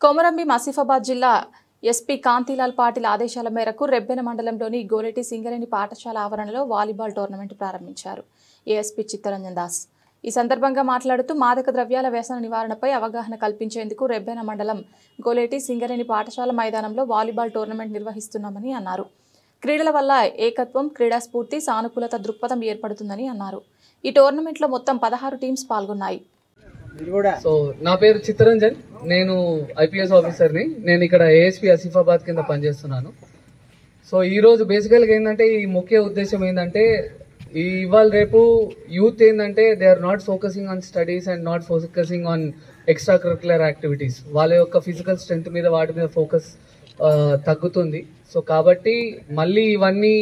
కొమరంభీం ఆసిఫాబాద్ జిల్లా ఎస్పీ కాంతిలాల్ పాటిల్ ఆదేశాల మేరకు రెబ్బెన మండలంలోని గోరెటి సింగరేణి పాఠశాల ఆవరణలో వాలీబాల్ టోర్నమెంట్ ప్రారంభించారు ఏఎస్పీ చిత్తరంజన్ దాస్. ఈ సందర్భంగా మాట్లాడుతూ మాదక ద్రవ్యాల వ్యసన నివారణపై అవగాహన కల్పించేందుకు రెబ్బెన మండలం గోరెటి సింగరేణి పాఠశాల మైదానంలో వాలీబాల్ టోర్నమెంట్ నిర్వహిస్తున్నామని అన్నారు. క్రీడల వల్ల ఏకత్వం, క్రీడా స్ఫూర్తి, సానుకూలత దృక్పథం ఏర్పడుతుందని అన్నారు. ఈ టోర్నమెంట్లో మొత్తం 16 టీమ్స్ పాల్గొన్నాయి. సో నా పేరు చిత్తరంజన్, నేను ఐపీఎస్ ఆఫీసర్ని. నేను ఇక్కడ ఏఎస్పీ ఆసిఫాబాద్ కింద పనిచేస్తున్నాను. సో ఈరోజు బేసికల్గా ఏంటంటే ఈ ముఖ్య ఉద్దేశం ఏంటంటే ఇవాళ రేపు యూత్ ఏంటంటే they are not focusing on studies and not focusing on extra curricular activities. వాళ్ళ యొక్క ఫిజికల్ స్ట్రెంత్ మీద వాటి మీద ఫోకస్ తగ్గుతుంది. సో కాబట్టి మళ్ళీ ఇవన్నీ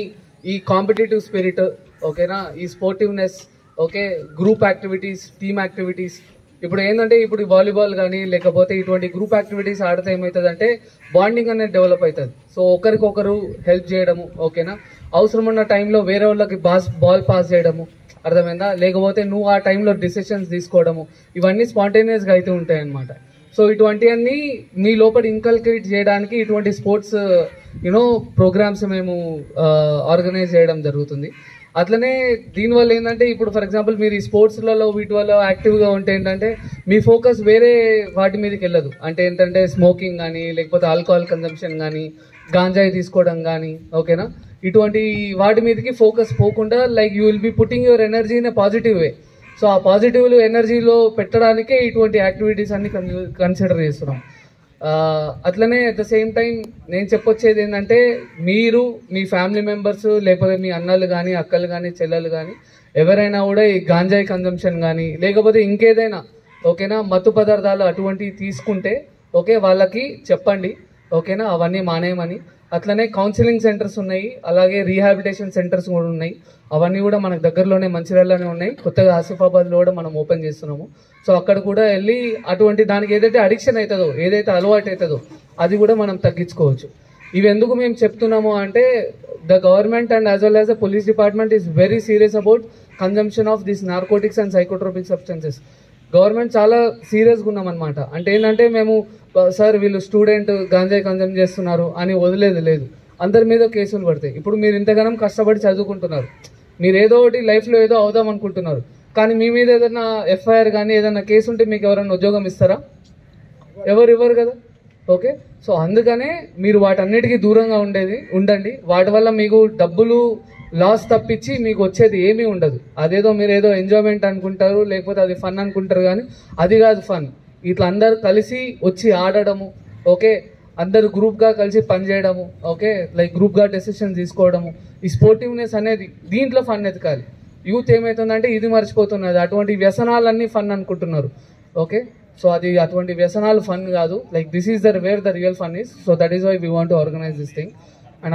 ఈ కాంపిటేటివ్ స్పిరిట్, ఓకేనా, ఈ sportiveness, okay, group activities, team activities. ఇప్పుడు ఏంటంటే ఇప్పుడు వాలీబాల్ కానీ లేకపోతే ఇటువంటి గ్రూప్ యాక్టివిటీస్ ఆడితే ఏమవుతుందంటే బాండింగ్ అనేది డెవలప్ అవుతుంది. సో ఒకరికొకరు హెల్ప్ చేయడము, ఓకేనా, అవసరం ఉన్న టైంలో వేరే వాళ్ళకి బాల్ పాస్ చేయడము, అర్థమైందా, లేకపోతే నువ్వు ఆ టైంలో డిసిషన్స్ తీసుకోవడము, ఇవన్నీ స్పాంటేనియస్గా అయితే ఉంటాయి అన్నమాట. సో ఇటువంటివన్నీ మీ లోపల ఇన్కల్కేట్ చేయడానికి ఇటువంటి స్పోర్ట్స్ ప్రోగ్రామ్స్ మేము ఆర్గనైజ్ చేయడం జరుగుతుంది. అట్లనే దీనివల్ల ఏంటంటే ఇప్పుడు ఫర్ ఎగ్జాంపుల్ మీరు ఈ స్పోర్ట్స్లలో వీటి వల్ల యాక్టివ్గా ఉంటే ఏంటంటే మీ ఫోకస్ వేరే వాటి మీదకి వెళ్ళదు. అంటే ఏంటంటే స్మోకింగ్ కానీ లేకపోతే ఆల్కహాల్ కన్జంప్షన్ కానీ గాంజాయి తీసుకోవడం కానీ, ఓకేనా, ఇటువంటి వాటి మీదకి ఫోకస్ పోకుండా like you will be putting your energy in a positive way. So ఆ పాజిటివ్ ఎనర్జీలో పెట్టడానికే ఇటువంటి యాక్టివిటీస్ అన్ని కన్సిడర్ చేస్తున్నాం. అట్లనే అట్ ద సేమ్ టైం నేను చెప్పొచ్చేది ఏంటంటే మీరు మీ ఫ్యామిలీ మెంబర్స్ లేకపోతే మీ అన్నలు కానీ అక్కలు కానీ చెల్లెలు కానీ ఎవరైనా కూడా ఈ గాంజాయి కన్జంప్షన్ కానీ లేకపోతే ఇంకేదైనా, ఓకేనా, మత్తు పదార్థాలు అటువంటివి తీసుకుంటే ఓకే వాళ్ళకి చెప్పండి, ఓకేనా, అవన్నీ మానేయమని. అట్లనే కౌన్సిలింగ్ సెంటర్స్ ఉన్నాయి, అలాగే రీహాబిలిటేషన్ సెంటర్స్ కూడా ఉన్నాయి. అవన్నీ కూడా మనకు దగ్గరలోనే మంచిర్యాలలోనే ఉన్నాయి. కొత్తగా ఆసిఫాబాద్లో కూడా మనం ఓపెన్ చేస్తున్నాము. సో అక్కడ కూడా వెళ్ళి అటువంటి దానికి ఏదైతే అడిక్షన్ అవుతుందో, ఏదైతే అలవాటు అవుతుందో అది కూడా మనం తగ్గించుకోవచ్చు. ఇవి ఎందుకు మేము చెప్తున్నాము అంటే the government and as well as the police department is very serious about consumption of this narcotics and psychotropic substances. Government చాలా సీరియస్గా ఉన్నామన్నమాట. అంటే ఏంటంటే మేము సార్ వీళ్ళు స్టూడెంట్ గాంజాయి కన్జంప్ చేస్తున్నారు అని వదిలేదు లేదు, అందరి మీద కేసులు పడతాయి. ఇప్పుడు మీరు ఇంతగానం కష్టపడి చదువుకుంటున్నారు, మీరు ఏదో ఒకటి లైఫ్లో ఏదో అవుదాం అనుకుంటున్నారు, కానీ మీ మీద ఏదైనా ఎఫ్ఐఆర్ కానీ ఏదైనా కేసు ఉంటే మీకు ఎవరైనా ఉద్యోగం ఇస్తారా? ఎవరు ఇవ్వరు కదా. ఓకే, సో అందుకనే మీరు వాటన్నిటికీ దూరంగా ఉండండి. వాటి వల్ల మీకు డబ్బులు లాస్ తప్పించి మీకు వచ్చేది ఏమీ ఉండదు. అదేదో మీరు ఏదో ఎంజాయ్మెంట్ అనుకుంటారు, లేకపోతే అది ఫన్ అనుకుంటారు, కానీ అది కాదు ఫన్. ఇట్లా అందరు కలిసి వచ్చి ఆడడము, ఓకే, అందరు గ్రూప్గా కలిసి పనిచేయడము, ఓకే, లైక్ గ్రూప్గా డెసిషన్ తీసుకోవడము, ఈ స్పోర్టివ్నెస్ అనేది దీంట్లో ఫన్ ఎతకాలి. యూత్ ఏమవుతుందంటే ఇది మర్చిపోతున్నది, అటువంటి వ్యసనాలన్నీ ఫన్ అనుకుంటున్నారు. ఓకే, సో అది అటువంటి వ్యసనాలు ఫన్ కాదు. Like this is where the real fun is. So that is why we want to organise this thing.